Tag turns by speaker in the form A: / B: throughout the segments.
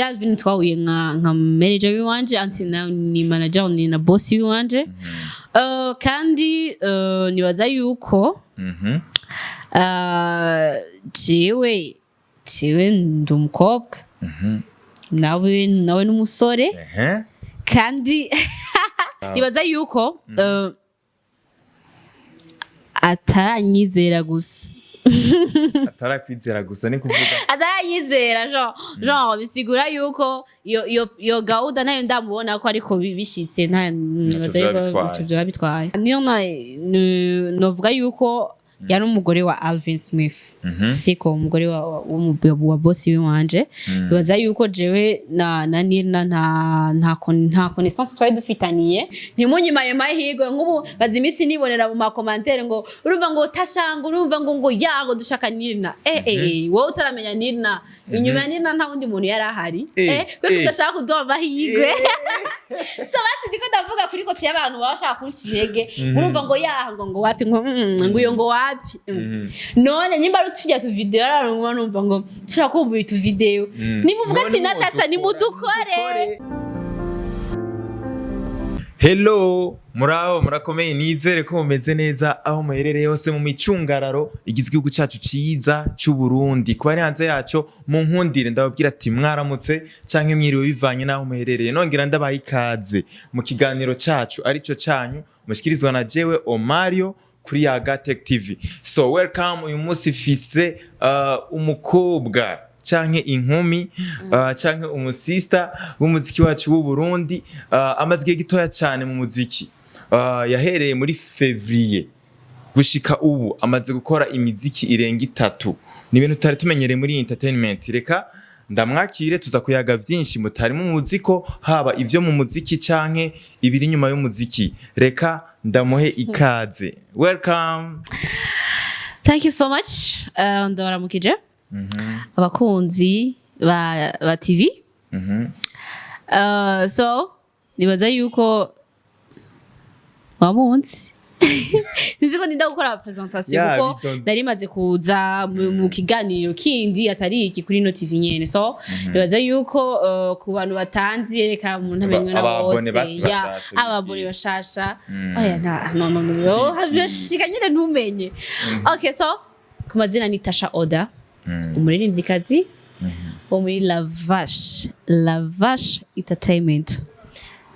A: Alvin twahuye nka manager wiwanje until now ni manager ni na boss wiwanje kandi nibaza yuko jewe ndumukobwa nawe n'umusore kandi nibaza yuko ataranyizera gusa
B: atarakwizera gusa ni kuvuga
A: ataranyizera genre bisigura yuko yo gahunda nayo ndamubona ko ariko bishitse nta nibaza yuko byo bitwaye Nirna novuga yuko yari umugore wa Alvin Smith siko umugore wa boss wiwanje bibaza yuko jewe na Nirna nta connaissance twari dufitaniye ntimunyimaye mahirwe nk'ubu bazimisi nibonera mu commentaire ngo urumva ngo TASHA ngo urumva ngo yango dushaka Nirna wowe utaramenya Nirna inyuma ya Nirna nta wundi muntu yari ahari we kudashaka kuduha mahirwe so basi ndiko ndavuga kuri kote y'abantu bashaka kunshirege urumva ngo yahango ngo wapi ngo uyo ngo wapi none nyimba rutujya tu video ararumva numva ngo turakumbuye tu video nimuvuga ati Natasha nimudukore.
B: Hello muraho murakomeye nizere ko mumeze neza aho muherereye hose mu micungararo igizwe igihugu cyacu ciza cy'u Burundi kuba hanze yaco mu nkundire ndababwira ati mwaramutse canke mwiriwe bivanye naho muherereye nongera ndabaha ikaze mu kiganiro cacu arico canyu mushikirizwa na jewe Omario kuri Yakora TV. So welcome uyu munsi fise umukobwa canke inkumi canke umusista w'umuziki wacu w'u Burundi amaze igihe gitoya cyane mu muziki yahereye muri Fevrier gushika ubu amaze gukora imiziki irenga 3 ni ibintu tutari tumenyereye muri entertainment. Reka ndamwakire tuza kuyaga vyinshi mutari mu muziko haba ivyo mu muziki canke ibiri nyuma y'umuziki. Reka ndamuhe ikaze. Welcome.
A: Thank you so much. Ndabaramukije abakunzi ba TV. So nibaza yuko wamunsi niziko ndinda gukora presentation kuko nari maze kuza mu kiganiro kindi atari iki kuri no TV nyene. So nibaza yuko ku bantu batanzi reka umuntu amenywe na bose ababone bashasha oya no habashika nyine ntumenye. Okay, so ku mazina ni TASHA Oda umuririmbyikazi wo muri La Vache Entertainment.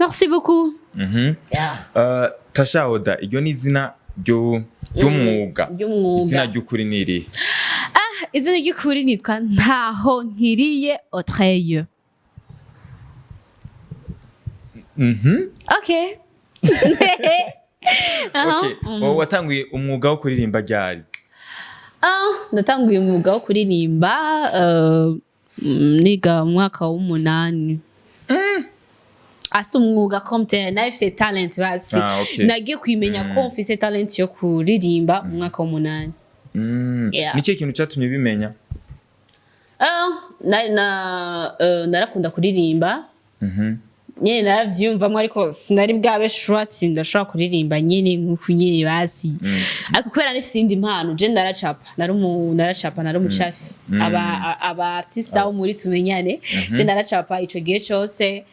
A: Merci beaucoup.
B: TASHA Oda iryo ni izina ry'umwuga izina ry'ukuri niri
A: izina ry'ukuri nitwa Ntaho Nkiriye Autreye. Okay.
B: Watanguye umwuga wo kuririmba ryari?
A: Natanguye umwuga wo kuririmba niga mu mwaka w'8. Asa umwuga komte nafise talent basi nagiye kwimenya ko mfise talent yo kuririmba mu mwaka w'8.
B: Niki kintu cyatumye bimenya?
A: Narakunda kuririmba nyene naravyumvamwe ariko sinari bwabe shwatsi ndashobora kuririmba nyene nkuko nyene basi ariko kwera nifise indi mpano je ndaracapa nari umucafyi aba artiste aho muri tumenyane je ndaracapa ico gihe cyose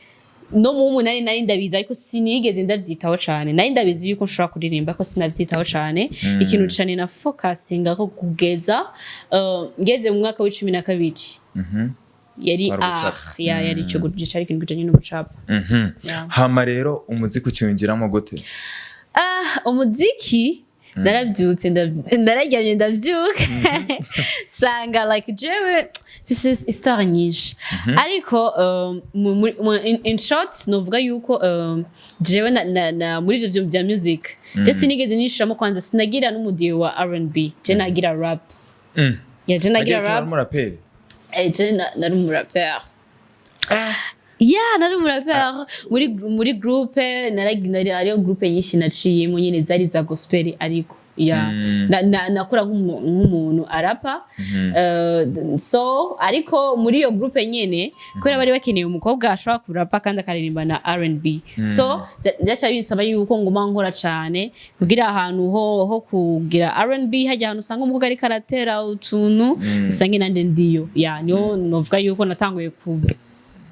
A: no mu nari ndabiza ariko sinigeze ndavyitaho cyane nari ndabizi yuko nshobora kuririmba ko sinavyitaho cyane ikintu cyane na focusing ako kugeza ngeze mu mwaka w'12 yari yari cyo guje cyari kintu gije n'ubucapa.
B: Hama rero umuziki ucyungiramo gute?
A: Umuziki narabyutse ndararyamye ndavyuka sanga like jewe this is histoire nyinshi ariko in short novuga yuko jewe na muri ivyo bya music je sinigeze nishiramo kwanza sinagira n'umudiyo wa R&B je nagira rap je nagira rap nari umurapper nari umurapper muri groupe ariyo groupe nyinshi naciyemo nyine zari za gospel ariko nakora nk'umuntu arapa so ariko muri iyo groupe nyene kubera bari bakeneye umukobwa ashobora kurapa kandi akaririmba na R&B so byaca binsaba yuko nguma nkora cyane kugira ahantu ho kugira R&B hajya ahantu usanga umukobwa ari karatera utuntu usange nande ndiyo niyo novuga yuko natanguye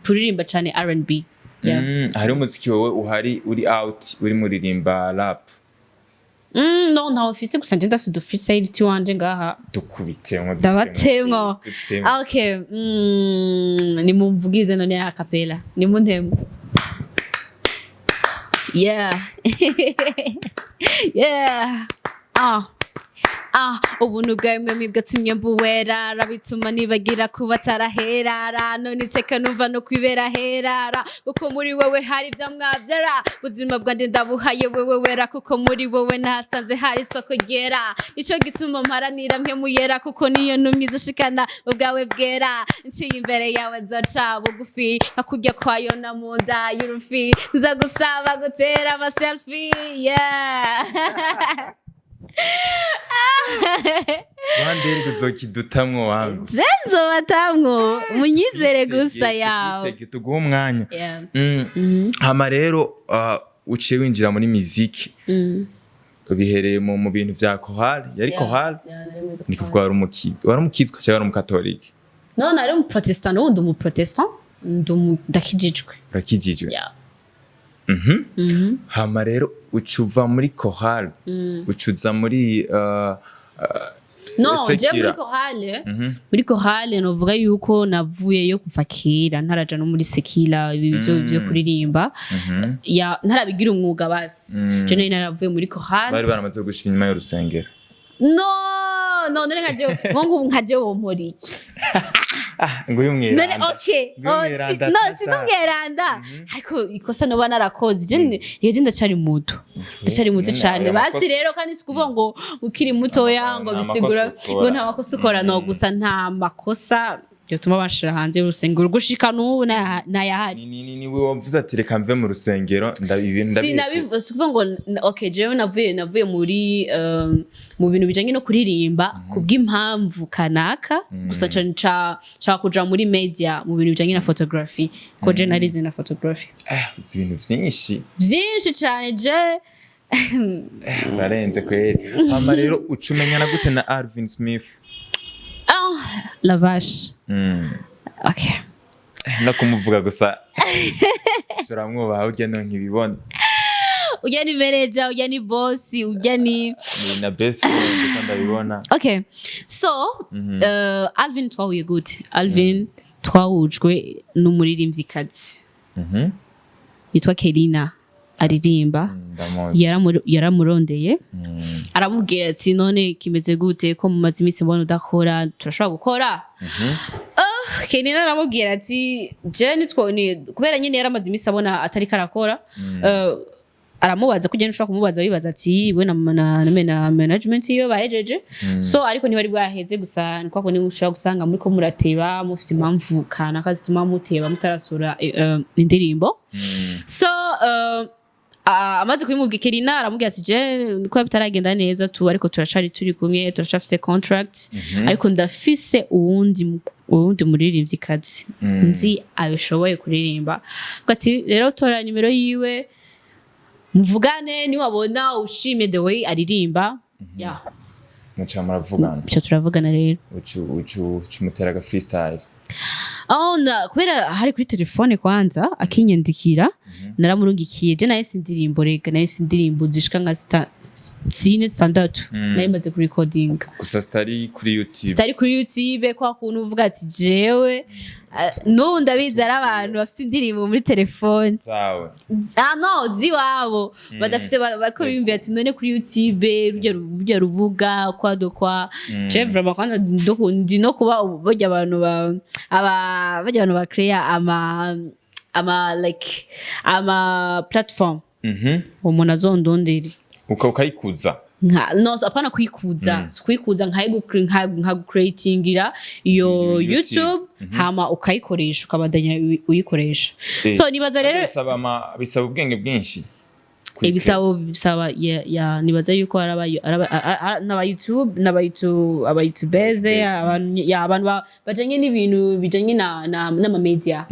A: kuririmba cyane R&B.
B: Hari umuziki wowe uhari uri out uri muririmba rap.
A: No, ntawe ufise gusa ngenda su dufise iti wanje ngaha.
B: Dukubitemwo.
A: Ndabatemwo. Okay. Nimumvugize none a cappella. Nimuntemo. Yeah. Yeah. Ubuntu bwawe mwibwatumye mbuwerara bituma nibagira kuba taraherara none iteka numva no kwibera herara kuko muri wewe hari ibyo mwabyara buzima bwanje ndabuhaye wewe wera kuko muri wewe nasanze hari isoko ryera ico gituma mparanira mpe muyera kuko niyo numye izishikana ubwawe bwera nciye imbere yawe zaca bugufi akujya kwayo na munda y'urufi nzagusaba gutera ama selfie yeah.
B: Wandere kuzokidutamwo wangu.
A: Zenzo batamwo munyizere gusa yawe.
B: Tege tuguha umwanya. Hama rero uciye winjira muri muziki. Bihereye mu bintu vya chorale, yari chorale. Ni kuvuga wari umukizwa cyangwa wari umukatolike.
A: No, nari umuprotestant, undi umuprotestant, ndakijijwe.
B: Urakijijwe. Yeah. Hama rero ucuva muri chorale ucuza muri
A: no je muri chorale novuga yuko navuyeyo kuva kera ntaraja no muri sekila byo kuririmba ya ntarabigira umwuga basi je naravuye muri chorale
B: bari baramaze gushira inyuma y'urusengero
A: none nkaje wompora iki
B: nguyu mwiranda
A: none okay no situmweranda ariko ikosa no banarakoze je ndacari muto cyane basi rero kandi sikuvuga ngo ukiri muto yango bisigura ngo nta makosa ukora no gusa nta makosa yotuma bashira hanze y'urusengero gushika n'ubu nayahari
B: ni we wavuze ati reka mve mu rusengero
A: sinabivuze kuvuga ngo okay jewe navuye muri mu bintu bijanye no kuririmba kubw'impamvu kanaka gusa cha kuja muri media mu bintu bijanye na photography ko je narize na photography
B: ibintu vyinshi
A: cyane je
B: barenze kweri hama rero ucumenyana gute na Alvin Smith
A: la vache. Okay.
B: No kumuvuga gusa. Suramwubaha ujya no nkibibona.
A: Ujya ni manager, ujya ni boss, ujya ni
B: na best friend kandi abibona.
A: Okay. So, Alvin twahuye gute? Alvin twahujwe n'umuririmvyikazi. Yitwa Kelina. Aririmba yaramurondeye aramubwira ati none kimeze gute ko mumaze iminsi mbona udakora turashobora gukora Kenina aramubwira ati je nitwone kubera nyine yaramaze iminsi abona atari karakora aramubaza kugenda ushaka kumubaza bibaza ati we na management iyo bahejeje so ariko ntibari bwaheze gusa nkwako ni ushaka gusanga muri ko murateba mufite impamvu kana kazituma muteba mutarasura indirimbo so amaze kubimubwira Kelina aramubwira ati je niko bitaragenda neza tu ariko turacari turi kumwe turacafise contract ariko ndafise uwundi muririmvyikazi nzi abishoboye kuririmba ati rero tora nimero yiwe muvugane ni wabona ushimye the way aririmba ya
B: muca muravugana
A: cyo turavugana rero
B: ucumuteraga freestyle
A: kubera hari kuri telefone kwanza akinyandikira naramurungikiye je nayo sindirimbo rega nayo sindirimbo zishika nka zine standard nayo maze ku recording
B: gusa stari kuri
A: YouTube kwa kuntu uvuga ati jewe no ndabizi ari abantu bafite indirimbo muri telefone
B: zawe
A: no ziwabo badafite bako bimvira ati none kuri YouTube rujya rubuga kwa je vraiment quand ndi no kuba bajya abantu bajya abantu ba create ama platform umuntu azondondera
B: ukayikuza
A: no apana kwikuza nka creatingira iyo YouTube hama ukayikoresha ukabandanya uyikoresha so nibaza rero
B: bisaba ubwenge bwinshi
A: bisaba nibaza yuko n'aba YouTubeze abantu bajanye n'ibintu bijanye n'ama media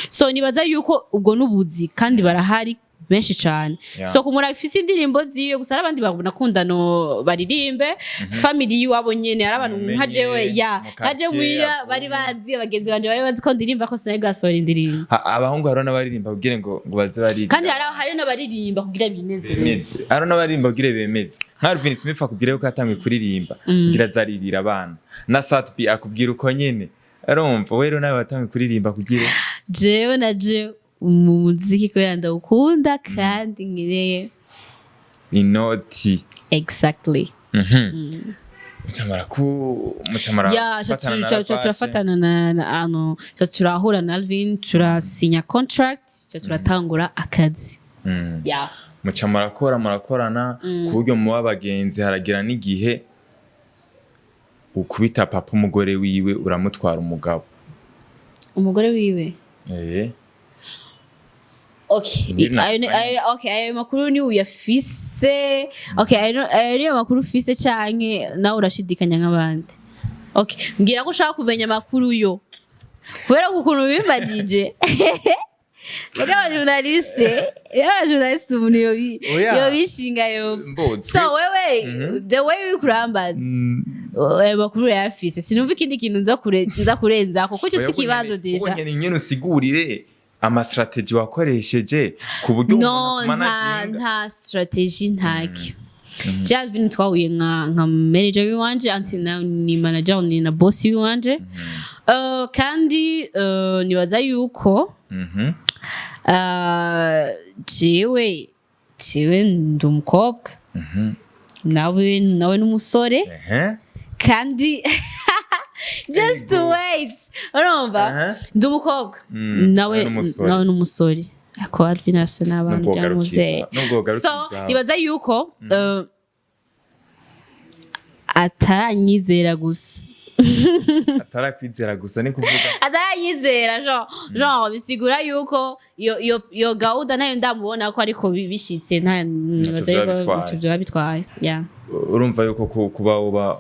A: so nibaza yuko ubwo nubuzi kandi barahari benshi cyane so kumura ifise indirimbo ziyo gusa abandi bakunda no baririmbe family yiwabo nyene ari abantu nka jewe aje muira bari bazi abagenzi banje bari bazi ko ndirimba ko sinari gasora indirimbo
B: abahungu haro n'abaririmba kugira ngo baze baririmba
A: kandi hari n'abaririmba kugira binezereze
B: haro n'abaririmba kugira bemeze nka Alvin Smith akubwira ko atangwe kuririmba kugira zaririra abana na Satbi akubwira uko nyene arumva wero nawe watangwe kuririmba kugira
A: jewe na je umuziki ko ndawukunda kandi ngireye
B: inoti
A: exactly
B: mucamara
A: turafatana na ano turahura na Alvin turasinya contract turatangura akazi
B: mucamara murakorana ku buryo mu bagenzi haragira n'igihe ukubita papa umugore wiwe uramutwara umugabo
A: wiwe ayo makuru ni uyafise ayo makuru ufise canke nawe urashidikanya nk'abandi mbwira ko ushaka kumenya amakuru yo kubera ko ukuntu bimbagije journaliste umuntu yobishinga so wewe the way ukurambaza makuru yafise sinumva ikindi kintu nza kurenza ko cyo si kibazo deja
B: ubonye nyene usigurire ama strategy wakoresheje ku buryo
A: nta strategy ntaki Alvin twahuye nka manager wanje anti ni manager ni na boss wanje kandi nibaza yuko jewe ndumukobwa nawe n'umusore kandi just to wait urumva ndumukobwa nawe n'umusore ako Alvin afise n'abandi byamuze so nibaza yuko ataranyizera gusa
B: atarakwizera gusa ni kuvuga
A: ataranyizera genre bisigura yuko yo gahunda nayo ndamubona ko ariko bishitse nta byo bitwaye
B: urumva yuko kuba uba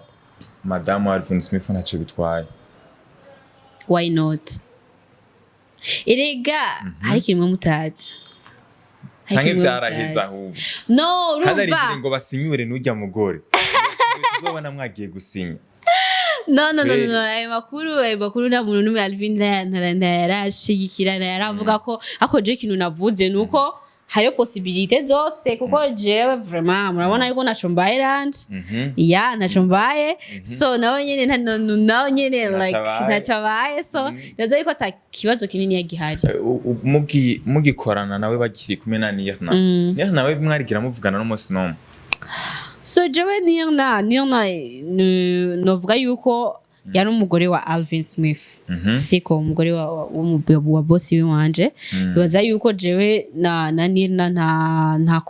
B: Madame Alvin Smith ntacyo bitwaye
A: why not erega hari kimwe mutazi
B: canke vyaraheza ahubwo
A: no urumva
B: kandi ari ngo basinyure n'ujya mugore tuzobona mwagiye gusinya
A: no ayo makuru nta muntu n'umwe Alvin yarashigikira yaravuga ko ako je kintu navuze nuko hariyo possibilité zose kuko jewe vraiment murabona yuko nacombaye land naco mbaye so nawe nyene like nacabaye so nazo yuko ata kibazo kinini yagihari
B: mugikorana nawe bagiri kumwe na Nirna nawe mwarigira muvugana n'umunsi nomwe
A: so jewe Nirna novuga yuko yari umugore wa Alvin Smith siko umugore wa boss wanje bibaza yuko jewe na Nirna nta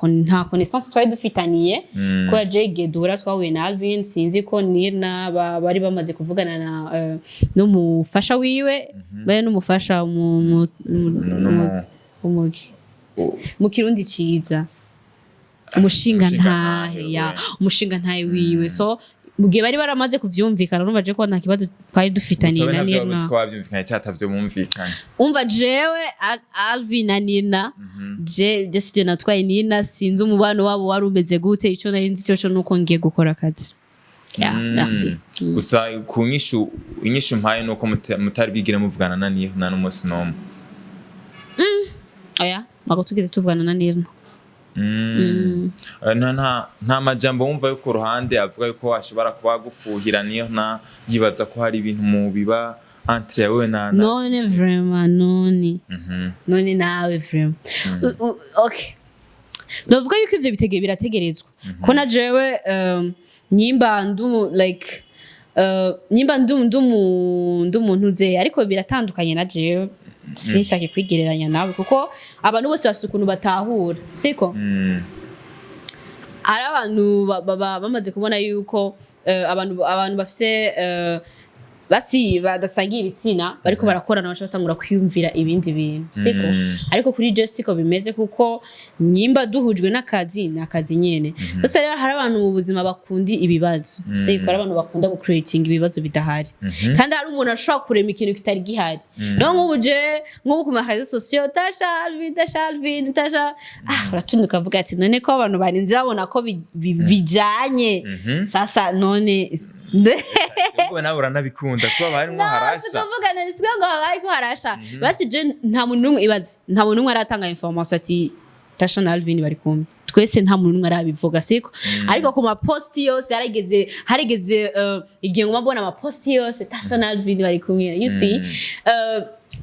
A: connaissance twari dufitaniye ko jewe dura twahuye na Alvin sinzi ko Nirna bari bamaze kuvugana na n'umufasha wiwe baye n'umufasha mu kirundi ciza umushinga ntahe wiwe so mugihe bari baramaze kuvyumvikana urumva je ko nta kibazo twari dufitaniye na Nirna
B: ko bavyumvikanye cyatavyo mumvikanye
A: umva jewe Alvin na Nirna je deside natwaye Nirna sinzi umubano wabo wari umeze gute ico narinzi cyo nuko ngiye gukora akazi merci
B: gusa ku inyishu mpaye nuko mutari bigire muvugana na Nirna n'umunsi nomwe
A: mago tugeze tuvugana na Nirna
B: nta majambo wumva yo ku ruhande avuga yuko ashobora kuba gufuhira Nirna yibaza ko hari ibintu mu biba entre yawe na
A: none vraiment none nawe vraiment okay ndavuga yuko ivyo birategerezwa ko na jewe nyimba ndumuntu ze ariko biratandukanye na jewe sinshaka kwigereranya nawe kuko abantu bose bafite ukuntu batahura siko ari abantu bamaze kubona yuko abantu bafite basi badasangiye ibitsina bariko barakorana baca batangura kwiyumvira ibindi bintu siko ariko kuri je siko bimeze kuko nyimba duhujwe n'akazi nyene gusa rero hari abantu mu buzima bakundi ibibazo siko hari abantu bakunda gu creating ibibazo bidahari kandi hari umuntu ashobora kurema ikintu kitari gihari no nk'ubu ku makazi sosiyo TASHA Alvin uratunduka avuga ati none ko abantu barinze babona ko bijanye sasa none
B: Ubwo nawe uranabikunda kuba barimo harasha.
A: Tuvugana nitwe ngo bariko harasha. Basi je nta muntu numwe ibaze. Nta muntu numwe aratanga information ati TASHA na Alvin bari kumwe. Twese nta muntu numwe arabivuga siko. Ariko ku ma post yose harigeze igihe ngo mabona ama post yose TASHA na Alvin bari kumwe. You see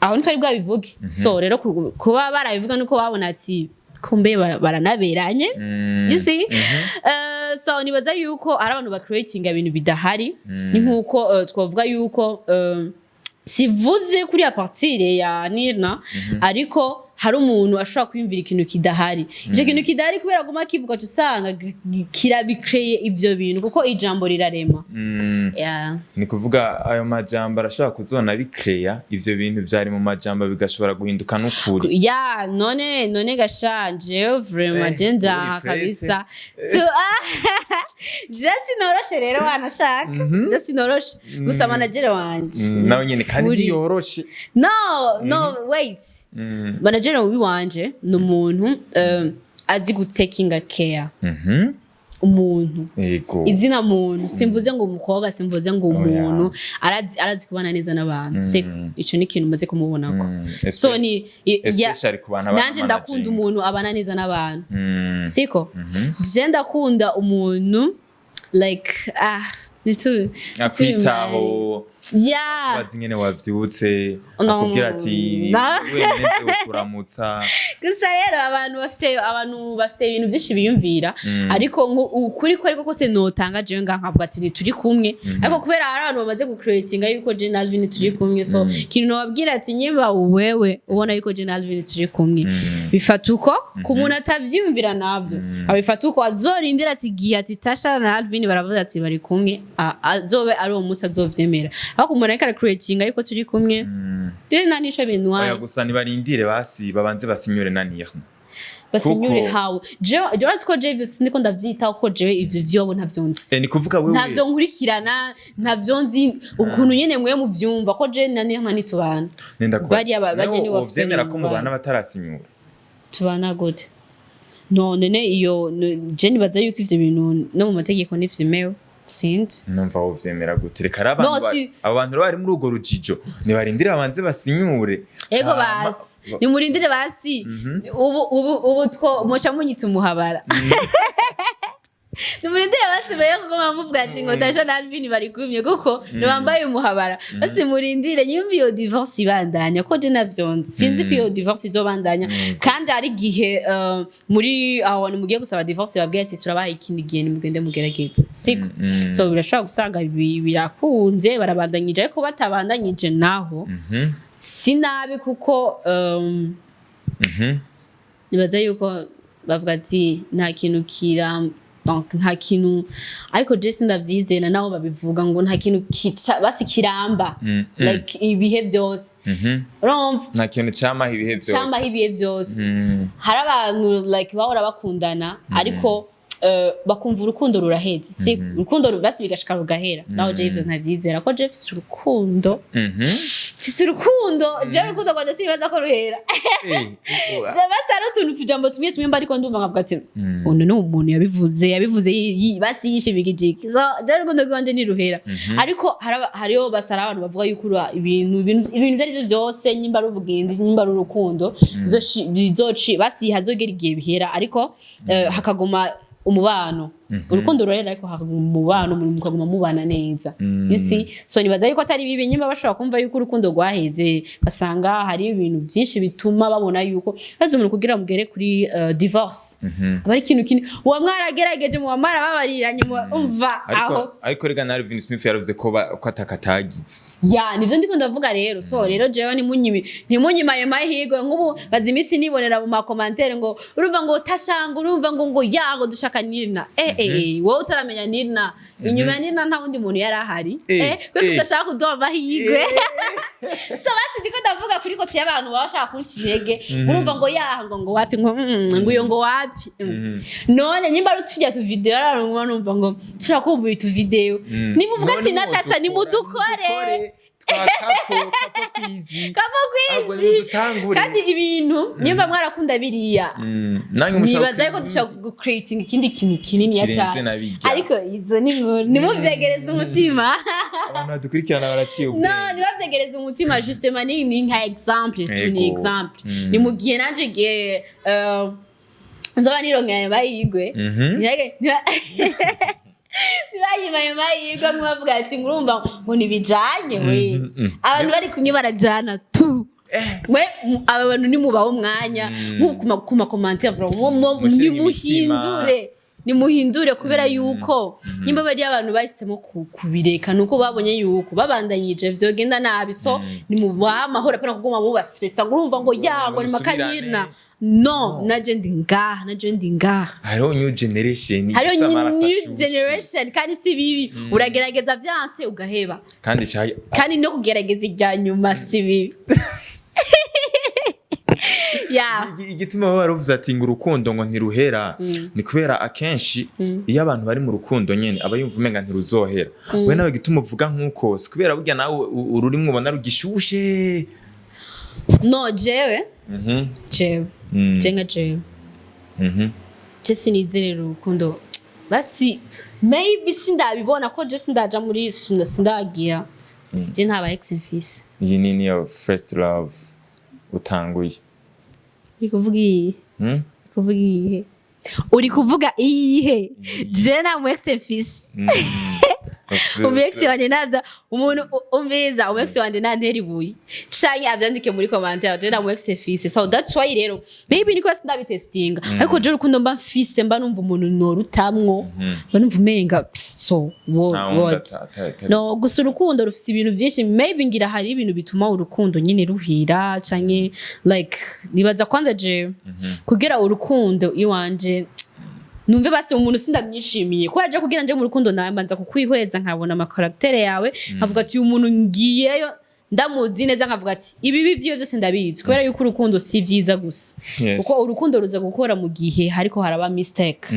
A: aho ntwari bwabivuge. So rero kuba barabivuga nuko babona ati kumbe baranaberanye. You see so nibaza yuko ari abantu ba creating ibintu bidahari ni nkuko twavuga yuko sivuze kuri a partir ya Nirna ariko hari umuntu ashobora kwimvira ikintu kidahari je kintu kidahari kubera guma kivuga tusanga kirabicreye ivyo bintu kuko ijambo rirarema
B: ni kuvuga ayo majambo arashobora kuzona bicreya ivyo bintu vyari mu majambo bigashobora guhinduka n'ukuri
A: none gashanje vraiment agenda kabisa so just noroshe rero wanashaka just noroshe gusa manager wanje
B: nawe nyene kandi yoroshe
A: no wait manager wanje n'umuntu azi gutekinga care umuntu izina muntu simvuze ngo umukobwa simvuze ngo umuntu arazi kubana neza n'abantu ico ni ikintu maze kumubonako so ni
B: especially kubana
A: nanje ndakunda umuntu abana neza n'abantu siko je ndakunda umuntu like
B: akwitaho bazingene wavyibutse akubwira ati wewe ukuramutsa
A: gusa rero abantu bafite ibintu byinshi biyumvira ariko ukuri ko ariko kose notanga je nkavuga ati turi kumwe ariko kubera hari abantu bamaze gu creating yuko je na Alvin turi kumwe so kintu nobabwira ati nyimba wewe ubona yuko je na Alvin turi kumwe bifata uko ku muntu atavyumvira navyo abifata uko azorindira ati gihe ati TASHA na Alvin baravuga ati bari kumwe azobe ari uwo musa azovyemera ako umuntu ariko creating yuko turi kumwe rero nanisho bintu
B: oya gusa nibarindire basi babanze basinyure na Nirna
A: basinyure hawo je ko je siniko ndavyita ko je ivyo vyobo ntavyonzi
B: ni kuvuga wewe
A: ntavyo nkurikirana ntavyonzi ukuntu nyene mwe mu vyumva ko je na Nirna nitubana
B: bari abageni bavyemera ko mubana batarasinyura
A: tubana gute none iyo je nibaza yuko ivyo bintu no mu mategeko nivyemewe sinzi
B: numva uvyemera gute reka abantu bari muri ugo rujijo nibarindire babanze basinyure
A: ego basi nimurindire basi ubu two mocha munyitse umuhabara nimurindire basi baye ko bamuvuga ati ngo TASHA na Alvin bari kumye kuko nibambaye umuhabara basi murindire nyumva iyo divorce ibandanya ko je navyonze sinzi ko iyo divorce izobandanya kandi ari gihe muri aho mugiye gusaba divorce babwiye ati turabaha ikindi gihe nimugende mugerageze siko so birashobora gusanga birakunze barabandanyije ariko batabandanyije naho sinabi kuko nibaza yuko bavuga ati nta kintu nta kintu ariko Jesse ndavyizena naho babivuga ngo nta kintu basi kiramba like ibihe byose
B: nta kintu cyamaho ibihe byose
A: hari abantu like bahora bakundana ariko bakumva urukundo ruraheze si urukundo basi bigashika rugahera naho je ivyo ntavyizera ko je fise urukundo je urukundo kwa ndasi baza ko ruhera basi ari utuntu tujambo tumwe mba ariko ndumva nkavuga ati uno no umuntu yabivuze basi yishibigijiki so je urukundo rwanje ni ruhera ariko hariyo basara abantu bavuga yuko ibintu byari byose nyimba rubugenzi nyimba rurukundo bizoci basi hazogera igihe bihera ariko hakaguma umubano urukundo rurera ariko umubano mukaguma mubana neza you see so nibaza yuko atari bibi nyimba bashobora kumva yuko urukundo rwaheze basanga hari ibintu byinshi bituma babona yuko baze umuntu kugira mugere kuri divorce abari kintu uwa mwaragerageje mu wamara babariranye umva aho
B: ariko rega na Alvin Smith yaravuze ko atakatagize
A: nivyo ndiko ndavuga rero so rero jewe ntimunyimaye mahirwe nk'ubu bazi imisi nibonera mu ma commentaire ngo urumva ngo TASHA ngo urumva ngo yago dushaka Nirna wowe utaramenya Nirna inyuma ya Nirna nta wundi muntu yari ahari we kudashaka kuduha amahirwe so basi ndiko ndavuga kuri kote y'abantu baba bashaka kunshi intege urumva ngo yaha ngo wapi ngo uyo ngo wapi none nyimba rutujya tu video ararumva numva ngo turakumbuye tu video nimuvuga ati Natasha nimudukore
B: kapo kwizi
A: kandi ibintu nyumva mwarakunda biriya nibaza yuko dushaka creating ikindi kintu kinini cyane ariko izo ni nimuvyegereza umutima
B: abantu badukurikirana baraciye ubwenge
A: no nibavyegereza umutima justement ni nka example ni example ni mugiye nanje giye nzoba nironka bayigwe Nibajima mahirwe mwavuga ati ngurumva ngo nibijanye we abantu bari kunye barajana tu we aba bantu nimubaho umwanya nk'ukuma commentaire vraiment nimuhindure kubera yuko nimba bari abantu bahisemo kubireka nuko babonye yuko babandanyije vyogenda nabi so nimubaha amahoro apana kuguma mu bastressa ngurumva ngo yago ni makanirna no naje ndi ngaha
B: hariho new generation
A: kandi si bibi uragerageza vyanse ugaheba kandi no kugerageza ijya nyuma si bibi
B: igituma baruvuze ati ngo urukundo ngo ntiruhera ni kubera akenshi iyo abantu bari mu rukundo nyene aba yumva umenga ntiruzohera we nawe gituma uvuga nkuko si kubera burya nawe ururimwe ubona rugishushe
A: no jewe Jesse nizere urukundo basi maybe sindabibona ko Jesse ndaja muri sindagira sije ntaba ex mfise
B: iyi ni your first love utanguye
A: uri kuvuga iyihe je na mu ex mfise Umexi wanje naza umuntu umviza umexi wanje nanteri buyi canke avyandike muri commentaire je na mu ex fise so that's why rero maybe niko sindabitestinga ariko je rukundo mba mfise mba numva umuntu norutamwo mba numva umenga so what no gusa urukundo rufise ibintu byinshi maybe ngira hari ibintu bituma urukundo nyine ruhira canke like nibaza kwanza je kugira urukundo iwanje numve basi umuntu sindamyishimiye ko aje kugira nje mu rukundo nambanza kukwihweza nkabona amakaraktere yawe nkavuga ati umuntu ngiyeyo ndamuzi neza nkavuga ati ibi bivyo byose ndabizi kubera yuko urukundo si vyiza gusa kuko urukundo ruza gukora mu gihe hariko haraba mistake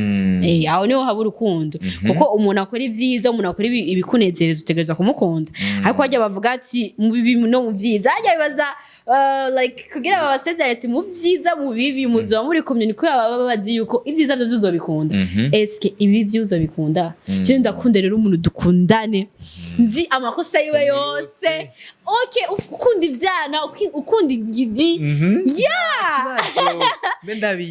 A: aho niho haba urukundo kuko umuntu akora ivyiza umuntu akora ibikunezereza utegereza kumukunda ariko hajya bavuga ati mu bibi no mu vyiza hajya bibaza like kugira babasezerere ati mu vyiza mu bibi muzo muri community baba bazi yuko ivyiza byo uzobikunda eske ibi byo uzobikunda je ndakunda rero umuntu dukundane nzi amakosa yiwe yose okay ukunda ivyana ukunda igidi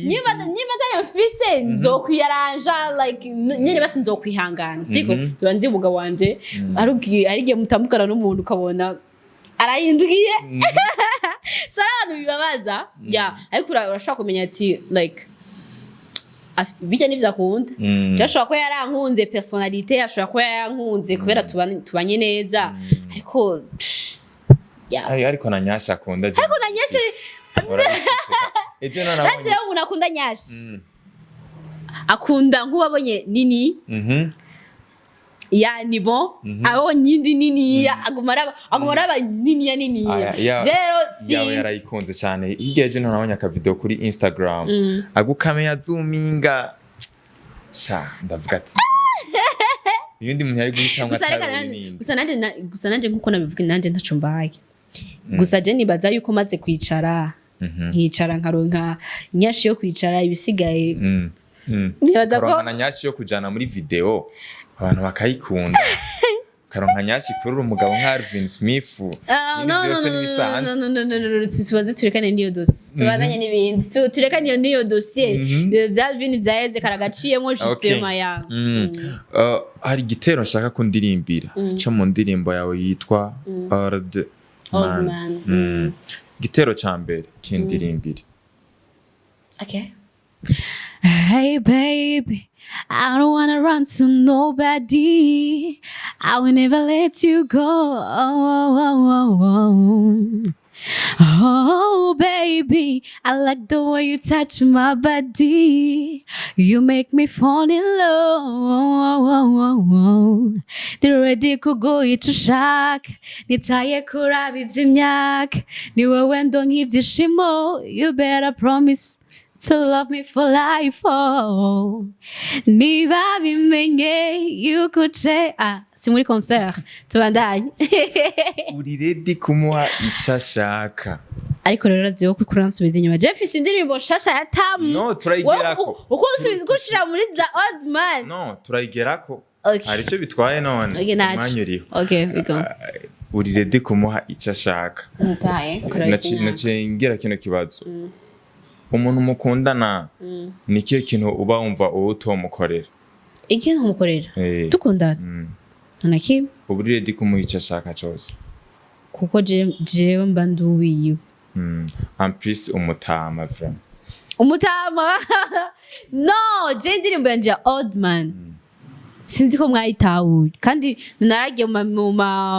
A: niba tayafise nzokwiyaranja like nyene basi nzokwihangana siko turandi umugabo wanje arigiye mutambukana n'umuntu ukabona arahindukiye so abantu bibabaza ariko urashaka kumenya ati like bijya n'ivyakunda cyashobora ko yarankunze personality ashobora ko yarankunze kubera tubanye neza ariko
B: ariko na nyasha akunda
A: ariko na nyasha none umuntu akunda nyasha akunda nk'ubabonye nini ya nibo abo nyindi nini ya agumara nini ya nini
B: rero yawe yarayikunze cyane igeje nabonye aka video kuri Instagram agukame ya zoominga ndavuga ati yundi muntu yari guhitamwa atari
A: gusa nanje nkuko nabivuga nanje ntaco mbaye gusa je nibaza yuko maze kwicara nkicara nkaronka nyashi yo kwicara ibisigaye
B: nibaza ko na nyashi yo kujana muri video abantu bakayikunda karonka nyashi kuri umugabo nka Alvin Smith
A: tubanze turekane niyo dossier tubandanye n'ibindi turekane niyo dossier bya Alvin byaheze karagaciyemo justement ya
B: hari gitero nshaka kundirimbira cyo mu ndirimbo yawe yitwa Old Man gitero cyambere kindirimbira
A: okay hey baby I don't wanna run to nobody. I will never let you go. Oh, baby. baby. I like the way you touch my body. You make me fall in love. Ready kuguha ico ushaka. Nitaye kuraba ivy'imyaka. Ni wewe ndo nk'ivyishimo. You better promise to love me for life. Oh. Niba bimenye yuko si muri concert tubandanye.
B: Uri ready kumuha ico ashaka.
A: Ariko rero uraziho ko kuransubiza inyuma. Jeffis indirimbo shasha ya Tamu.
B: No, turayigerako.
A: Uko usubiza gushira muri za old man.
B: No, turayigerako.
A: Okay.
B: Hari ico bitwaye none.
A: Okay,
B: umwanya uriho.
A: Okay, we go.
B: Uri ready kumuha ico ashaka.
A: Mutaye.
B: Naciye ngira kino kibazo. Umuntu mukundana ni kiyo kintu uba wumva utomukorera.
A: Ikintu mukorera? Dukundana. Nanakibi?
B: Ubu uri ready kumuha ico ashaka cyose.
A: Kuko jewe mba nduwiwe.
B: En plus umutama vraiment.
A: Umutama. No, je ndirimbo yanje old man. Sinzi ko mwayitahuye kandi naragiye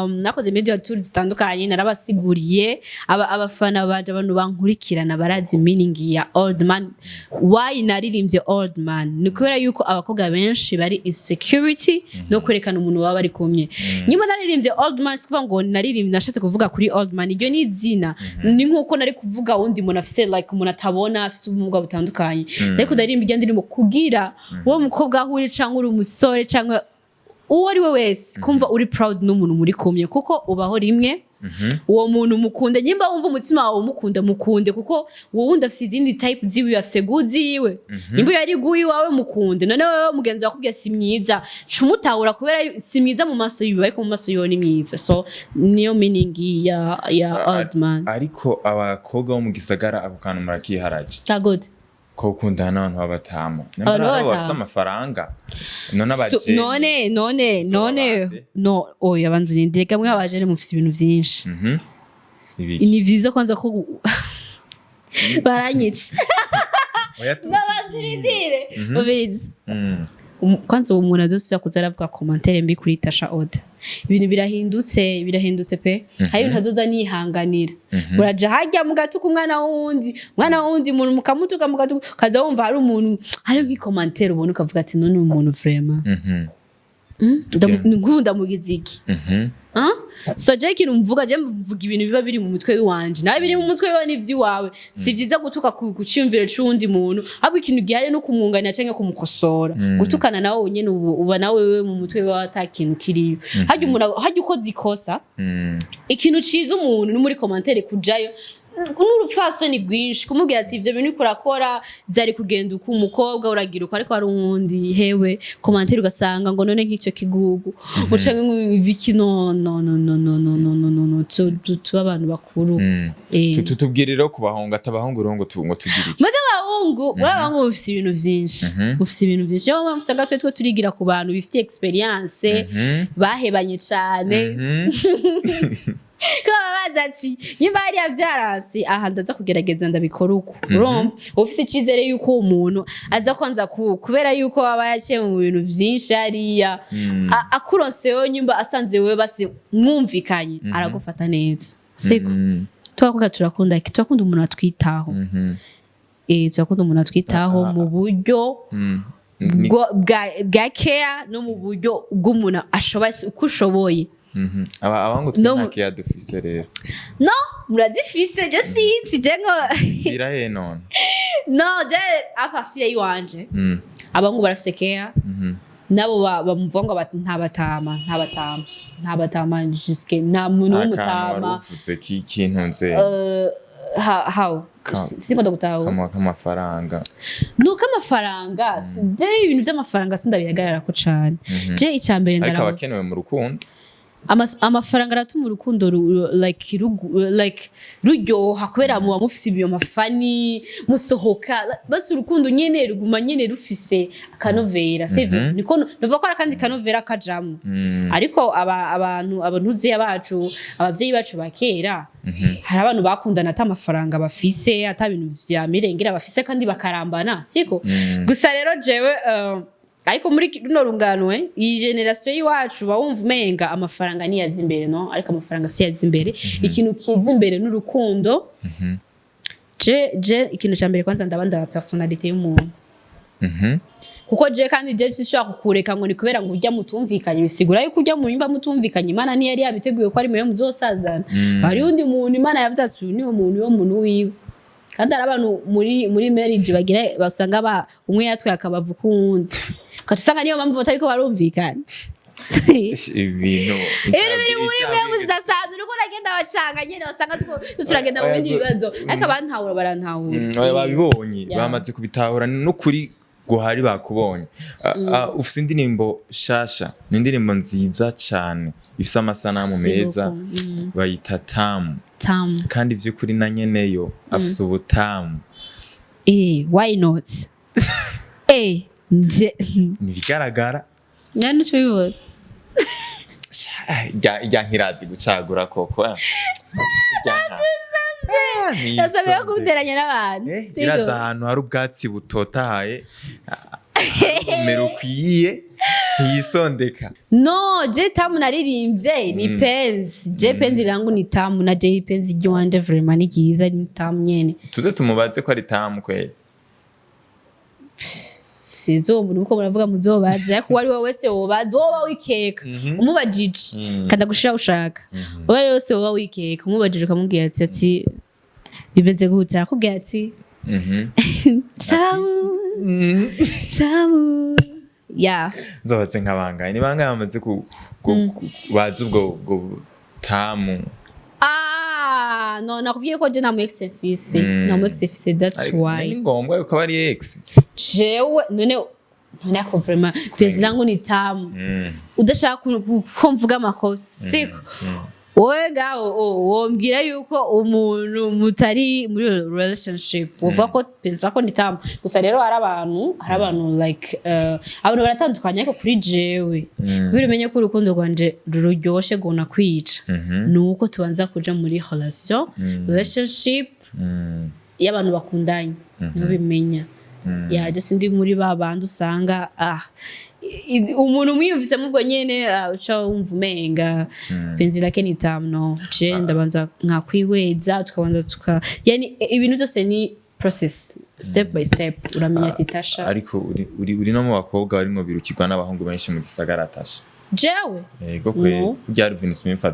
A: nakoze media tours zitandukanye narabasiguriye abafana baje abantu bankurikirana barazi meaning ya old man. Why naririmbye old man? Ni kubera yuko abakobwa benshi bari insecurity no kwerekana umuntu waba ari kumye. Nyuma naririmbye old man sikuvuga ngo naririmbye nashatse kuvuga kuri old man iryo ni izina. Ni nkuko nari kuvuga wundi muntu afise like umuntu atabona afise ubumuga butandukanye. Ariko ndaririmba indirimbo kugira uwo mukobwa ahuri cyangwa uri umusore uwo ari we wese kumva uri proud n'umuntu muri kumye kuko ubaho rimwe uwo muntu mukunde nyimba wumva umutima wawe umukunda mukunde kuko uwo wundi afise izindi type ziwe afise guziwe nyimba yari guyi wawe mukunde none wewe mugenzi wakubwiye si myiza cumutahura kubera si myiza mu maso yiwe ariko mu maso yiwe ni myiza so niyo meaning ya old man.
B: Ariko abakobwa bo mu gisagara ako kantu murakiharaje
A: kagode
B: ko ukundana n'abantu b'abatama nambara bafise amafaranga none
A: oya banzu nindega mwe abajene mufise ibintu vyinshi ni vyiza kwanza ko baranyica babazirindire ubiriza kwanza umuntu adose yakuza aravuga commentaire mbi kuri TASHA order ibintu birahindutse pe hari ibintu azoza nihanganira uraje hajya mugatuka umwana wundi umuntu mukamutuka kaza wumva hari umuntu hari nk'ikommentaire ubona ukavuga ati none umuntu vraiment nkunda mugize iki so je kintu mvuga ibintu biba biri mu mutwe wanje nawe biri mu mutwe wawe n'ivy'iwawe si vyiza gutuka kuciyumvira c'undi muntu ahubwo ikintu gihari no kumwunganira canke kumukosora gutukana nawe nyene uba nawe wewe mu mutwe wawe atakintu kiriyo hajya uko zikosa ikintu ciza umuntu no muri commentaire kujayo n'urupfasoni rwinshi kumubwira ati ivyo bintu kurakora byari kugenda uko umukobwa uragira uko ariko hari uwundi hewe commentaire ugasanga ngo none nk'icyo kigugu ucange nk'ibiki no tu abantu bakuru
B: tutubwirira ku bahungu atabahungu ngo tugire iki
A: maga bahungu bafite ibintu byinshi yo musanga twe turigira ku bantu bifite experience bahebanye cyane Kaba ati nyimba ari yavyarasi aha ndaza kugerageza ndabikora uko urumva ufise icizere yuko umuntu aza kwanza kubera yuko aba yaciye mu bintu vyinshi hariya akuronseyo nyimba asanze wewe basi mwumvikanye aragufata neza siko twakuga turakunda umuntu atwitaho turakunda umuntu atwitaho mu buryo bwa care no mu buryo bw'umuntu ashoboye uko ushoboye
B: abahungu twinake yadufise rero
A: no muradifise je sinzi je ngo
B: irahe none
A: no je apasiye yiwanje abahungu barasekea nabo bamuvonga bati ntabatama jusque nta muntu w'umutama
B: uvuze ikintu nze
A: how siko ndagutaho
B: kamafaranga
A: nuko amafaranga je ibintu by'amafaranga sindabihagarara ko cyane je icambere ndara
B: ariko abakenewe mu rukundo
A: amafaranga aratuma urukundo like ruryoha kubera muba mufise ibyo mafani musohoka basi urukundo nyene ruguma nyene rufise akanovera sivyo niko nova ko kandi kanovera kajamo ariko abantu uziye bacu abavyeyi bacu bakera hari abantu bakundana ata amafaranga bafise ata bintu vya mirengera bafise kandi bakarambana siko gusa rero jewe ariko muri runo runganwe iyi generation yiwacu bawumva umenga amafaranga ni yazimbere no ariko amafaranga si yazimbere ikintu kiza imbere n'urukundo je ikintu cya mbere kwanza ndabanda personality y'umuntu kuko je kandi je sishobora kukureka ngo ni kubera ngo ujya mutumvikanye bisigura yuko ujya mu nyumba mutumvikanye Imana ni yari yabiteguye ko ari mwe muzosazana hari undi muntu Imana yavuze ati niwo muntu wiwe kandi ari abantu muri marriage bagira basanga umwe yatwe akabavu kuwundi katusanga niyo mpamvu batari ko barumvikana
B: ibintu
A: biri muri mwe muzidasanzwe uko uragenda bacanga nyene basanga turagenda mu bindi bibazo ariko abantahura barantahura
B: babibonye bamaze kubitahura no kuri guhari bakubonye ufise indirimbo shasha ni indirimbo nziza cyane ifise amasanamu meza bayita tamu kandi vy'ukuri na nyeneyo afise ubutamu
A: why not
B: nibigaragara
A: nani tubibona
B: ijya nkirazi gucagura koko
A: yasaga kuderanya n'abantu
B: iraza ahantu hari ubwatsi butotahaye umero kwiye ntiyisondeka
A: no je tamu naririmbye ni penzi je penzi rangu ni tamu na je penzi ry'uwanje vraiment ni giza ni tamu nyene
B: tuze tumubaze ko ari tamu kweli
A: sizo umuntu uko baravuga muzobaza ariko wari wowe wese wobaza woba wikeka umubajije kandi gushira ushaka wari wese woba wikeka umubajije ukamubwira ati bimeze gute akubwira ati tamu ya
B: nzobatse nk'abangaye ni bangaye bamaze bazi ubwo tamu
A: no nakubwiye ko je na mu ex office that's why
B: ni ngombwa yuko ari ex
A: jewe none ako vraiment pezi langu ni tamu udashaka ko mvuga amakosa siko wowe ngaho wombwira yuko umuntu mutari muri relationship uvuga ko pezi lako ni tamu gusa rero hari abantu like abantu baratandukanye ariko kuri jewe kugira umenye ko urukundo rwanje ruryoshe gona kwica nuko tubanza kuja muri relationship y'abantu bakundanye niho bimenya ya je sindi muri babandi usanga umuntu mwiyumvise mubwo nyene uca wumva umenga penzi lake ni tamu no je ndabanza nkakwihweza tukabanza yani ibintu byose ni process step by step uramenya ati TASHA
B: ariko uri no mu bakobwa barimo birukirwa n'abahungu benshi mu gisagara TASHA
A: jewe
B: yego kwe kujya Alvin Smith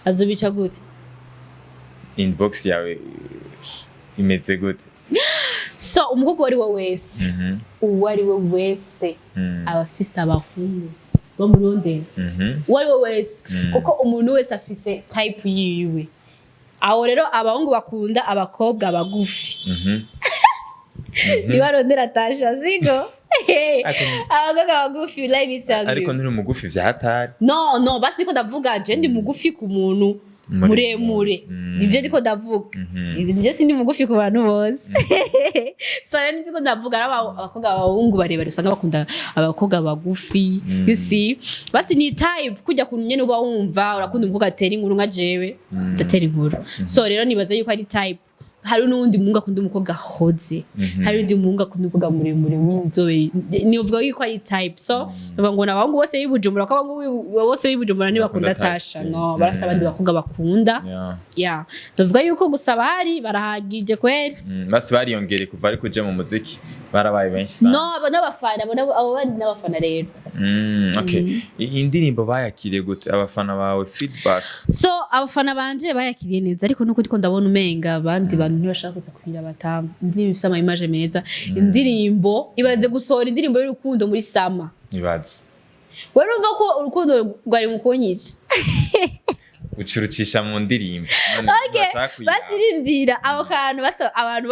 A: azobica gute
B: inbox yawe imeze gute
A: so umukobwa wari we wese abafise abahungu bamurondera wari we wese kuko umuntu wese afise type yiwe aho rero abahungu bakunda abakobwa bagufi ni warondera TASHA zigo abakobwa bagufi
B: ariko nturi mugufi vyahatari
A: no basi niko ndavuga je ndi mugufi ku muntu muremure nivyo ndiko ndavuga nje sindi mugufi ku bantu bose so rero ndiko ndavuga abakobwa abahungu barebare usanga bakunda abakobwa bagufi you see basi ni type kujya kuntu nyene uba wumva urakunda umukobwa atera inkuru nka jewe ndatera inkuru so rero nibaza yuko ari type hari n'undi munga akunda umukobwa hoze hari undi munga akunda umukobwa muremure w'inzobe nivuga yuko ari type so bavuga ngo nabahungu bose bibujumbura ko abahungu bose bibujumbura ni bakunda TASHA no barasa abandi bakobwa bakunda ya ndavuga yuko gusaba hari barahagije kweli
B: basi bariyongere kuva ari kuje mu muziki barabaye benshi sana
A: no n'abafana abo bandi n'abafana rero
B: okay indirimbo bayakiriye gute abafana bawe feedback
A: so abafana banje bayakiriye neza ariko nuko ndiko ndabona umenga abandi bantu ntibashaka kuza kugira batamu indirimbo ifite ama image meza indirimbo ibaze gusohora indirimbo y'urukundo muri sama
B: ibaze
A: wari umva ko urukundo rwari mukunyiki
B: ucurucisha mu ndirimbo
A: basirindira abo kantu basa abantu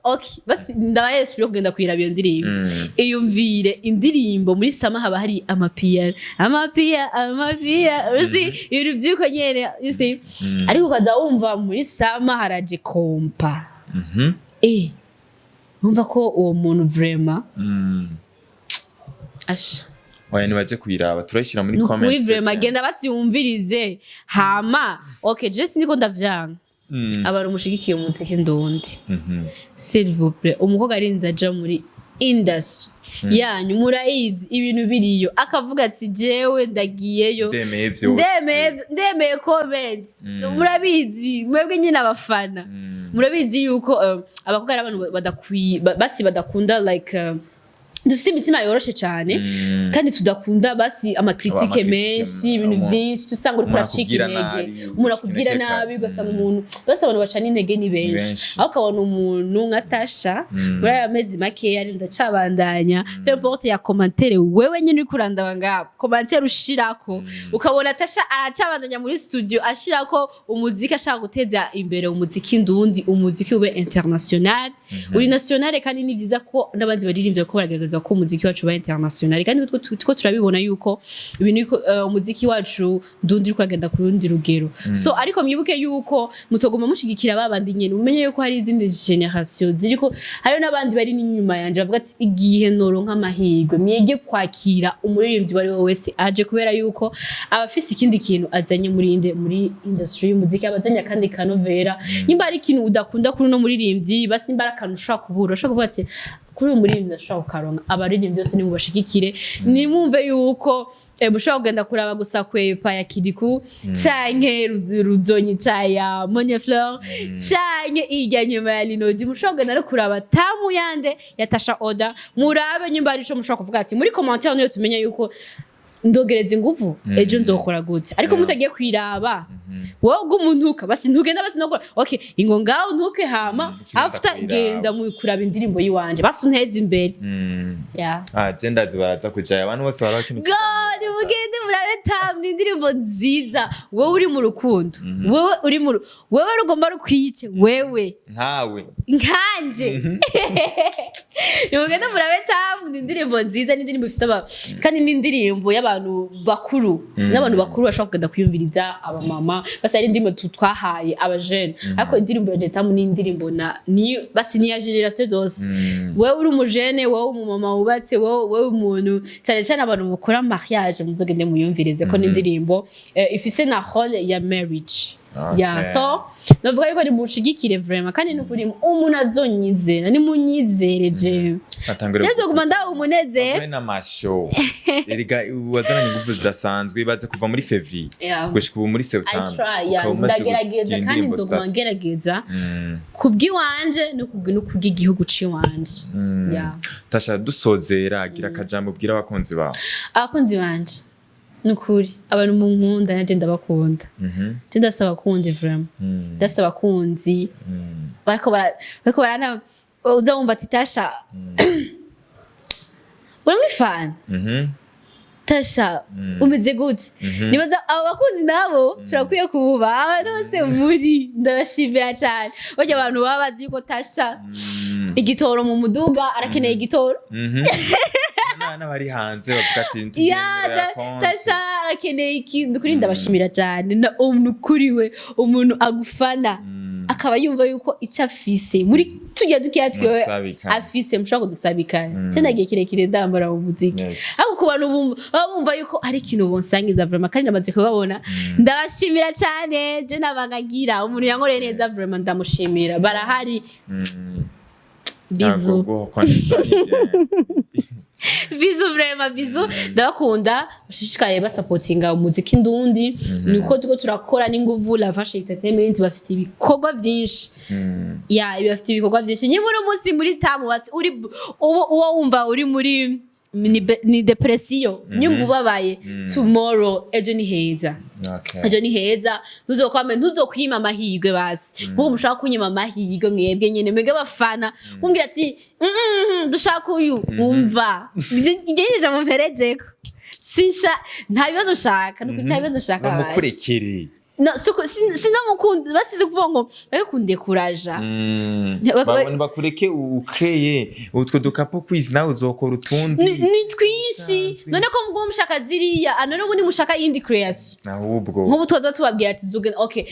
A: okay basi ndabayesubira kugenda kwiraba iyo ndirimbo iyumvire indirimbo muri sama haba hari amapia uzi ibintu byuko nyene you see ariko ukaza wumva muri sama haraje kompa numva ko uwo muntu vraiment asha
B: oya nibaje kuyiraba turashira muri comments
A: muri vraiment genda basiyumvirize hama okay just ndiko ndavyanga abantu mushigikiye umuziki ndondi s'il vous plaît umukobwa arinza aja muri industry yanyu murayizi ibintu biriyo akavuga ati jewe ndagiyeyo ndemeye comments murabizi mwebwe nyine abafana murabizi yuko abakobwa ari abantu badakunda like dufite imitima yoroshe cyane kandi tudakunda basi amakritike menshi ibintu byinshi tusanga uri kuracika intege umuntu akubwira nabi ugasanga umuntu basi abantu bacana intege ni benshi aho ukabona umuntu nka TASHA muri aya mezi makeya ari ndacabandanya peu importe ya commentaire wewe nyine uri kurandaba ngabo commentaire ushirako ukabona TASHA aracabandanya muri studio ashirako umuziki ashaka guteza imbere umuziki ndundi umuziki ube international uri national kandi ni byiza ko n'abandi baririmbye ko baragaragaza ko umuziki wacu ba international kandi two turabibona yuko ibintu umuziki wacu ndundi uragenda ku rundi rugero so ariko mwibuke yuko mutogoma mushigikira babandi nyene umenye yuko hari izindi generation ziriko hari n'abandi bari n'inyuma yanje bavuga ati igihe noronka amahirwe mwege kwakira umuririmbyi bari wese aje kubera yuko abafise ikindi kintu azanye muri industry y'umuziki abazanya kandi kanovera nimba ari ikintu udakunda kuri no muririmbyi basi imbara kanusha kubura ushaka kuvuga ati kuri umuririmbyi ndashaka karonka abaririmbyi byose ni mubashigikire nimumve yuko mushaka kugenda kuraba gusa kwepa ya Kiriku canke ruzonyi caya Monye Fleur canke irya nyuma ya Linodi mushaka kugenda no kuraba tamu yande ya TASHA Oda murabe nyimba arico mushaka kuvuga ati muri commentaire niyo tumenya yuko ndogereza inguvu ejo nzokora gute ariko mutagiye kwiraba wowe gumuntuka basi ntugenda basi nokora okay ingo ngaho ntuke hama after genda mu kuraba indirimbo yiwanje basi unteze imbere
B: genda zibaraza kujaya abantu bose barakintu
A: god mugende murabe tamu indirimbo nziza wowe uri mu rukundo wowe uri mu wowe rugomba rukwice wewe
B: nkawe
A: nkanje mugende murabe tamu indirimbo nziza n'indirimbo ifite kandi n'indirimbo y'abantu bakuru n'abantu bakuru bashaka kugenda kwiyumviriza aba mama basi ari indirimbo twahaye abajene ariko indirimbo ya tamu ni indirimbo ni basi ni ya generation zose wewe uri umujene wowe umumama wubatse wowe umuntu cyane cyane abantu mukora mariage muzogende muyumvirize ko n'indirimbo ifise na role ya marriage so navuga yuko ni mushigikire vraiment kandi n'ukuri umuntu azonyizera ni munyizere je Jezo kumanda umuneze
B: na masho eriga wazananye ingufu zidasanzwe baze kuva muri Fevrier gushika ubu muri September
A: ndagerageza kandi nzokumangerageza kubwiwanje no kubw'igihugu ciwanje
B: TASHA dusozera agira akajambo bwira abakunzi bawe
A: abakunzi banje nukuri abantu mu nkunda naje ndabakunda je ndafite abakunzi vraiment ndafite abakunzi bariko barana uzumva ati TASHA uramwifana TASHA umeze gute nibaza abo bakunzi nabo turakwiye kububa abantu bose muri ndabashimira cyane bajya abantu baba bazi yuko TASHA igitoro mu muduga arakeneye igitoro
B: n'abari hanze bavuga ati
A: TASHA arakeneye ikintu kuri ndabashimira cyane na kuri we umuntu agufana akaba yumva yuko icyo afise muri tujya dukiya twiwe afise mushaka kudusabikana cyane nagiye kirekire ndambara mu muziki ariko ku bantu bumva yuko ari ikintu bonsangiza vraiment kandi namaze kubabona ndabashimira cyane je nabangagira umuntu yankoreye neza vraiment ndamushimira barahari bizu bizu vraiment bizu ndakunda bashishikaye basupportinga umuziki ndundi niko tuko turakora n'inguvu la Fashe Entertainment bafite ibikorwa byinshi bafite ibikorwa byinshi nyimuri umunsi muri tamu basi uri uwo wumva uri muri ni depression nyumva ubabaye tomorrow ejo ni heza ejo ni heza ntuzokwima amahirwe basi nkuko mushaka kunyima amahirwe mwebwe nyene mwebwe bafana umbwira ati dushaka uyu umva ngejeje mu mperejeko sisha nta bibazo ushaka nta bibazo ushaka
B: bamukurekere
A: no sinamukunde basize kuvuga ngo bakunde kuraja
B: bakureke ukreye utwo dukapo quiz nawe uzokora utundi
A: ni twishi none ko mugomba mushaka ziriya none ubu ni mushaka indi creation
B: ahubwo
A: nkubu twaza tubabwira ati okay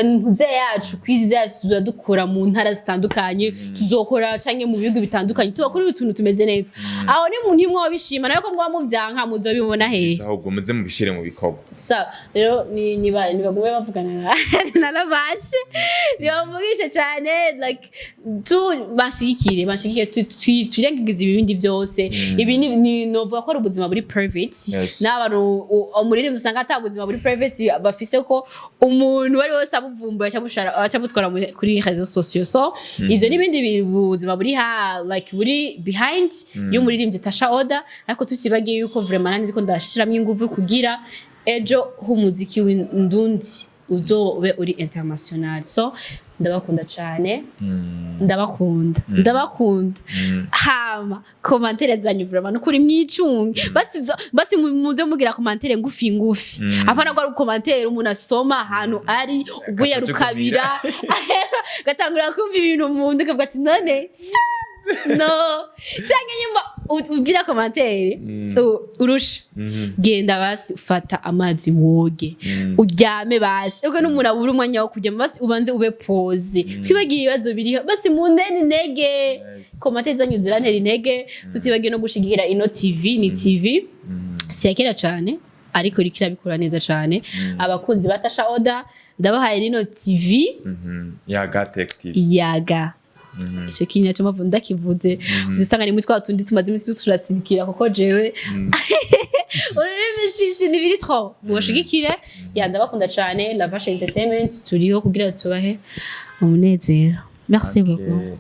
A: nze yacu quiz yacu tuzadukora mu ntara zitandukanye tuzokora canke mu bihugu bitandukanye tubakora utuntu tumeze neza aho ni umuntu imwe wabishima nako mugomba muvyanka muzobibona hehe
B: ahubwo muze mubishire mu bikorwa
A: rero niba bagume bavugana na lavashe nibavugishe cyane like tu bashikire twirengiza ibindi byose ibi ni novuga ko ari ubuzima buri private n'abantu umuririmbyi usanga atabuzima buri private bafise ko umuntu wari wose abuvumbuye acabutwara kuri réseaux sociaux so ivyo n'ibindi buzima buri like buri behind y'umuririmbyi TASHA Oda ariko tusibagiye yuko vraiment nandi ko ndashiramye ingufu kugira ejo humuziki w'indundi uzobe uri international so ndabakunda cyane ndabakunda hama commentaire zanyu vraiment nukuri mwicunge basi muze mugira commentaire ngufi apana kwa commentaire umuntu asoma ahantu ari uvuye rukabira gatangura kumva ibintu umuntu kavuga ati none no cyangwa nyuma ubwira commentaire urusha genda basi ufata amazi woge uryame basi ubwo n'umuntu abura umwanya wo kujya basi ubanze ube pose twibagiye ibibazo biriho basi munene intege commentaire zanyu zirantera intege tusibagiye no gushigikira ino TV ni TV siyakera cyane ariko rikira bikora neza cyane abakunzi ba TASHA Oda ndabahaye ino TV
B: yaga detective
A: yaga icyo kinya cyo mpamvu ndakivuze usanga ni mutwa tundi tumaze imisi turasirikira kuko jewe ururimi sisi ni biri trop mushigikire ndabakunda cyane La Vache Entertainment turiho kugira tubahe umunezero merci beaucoup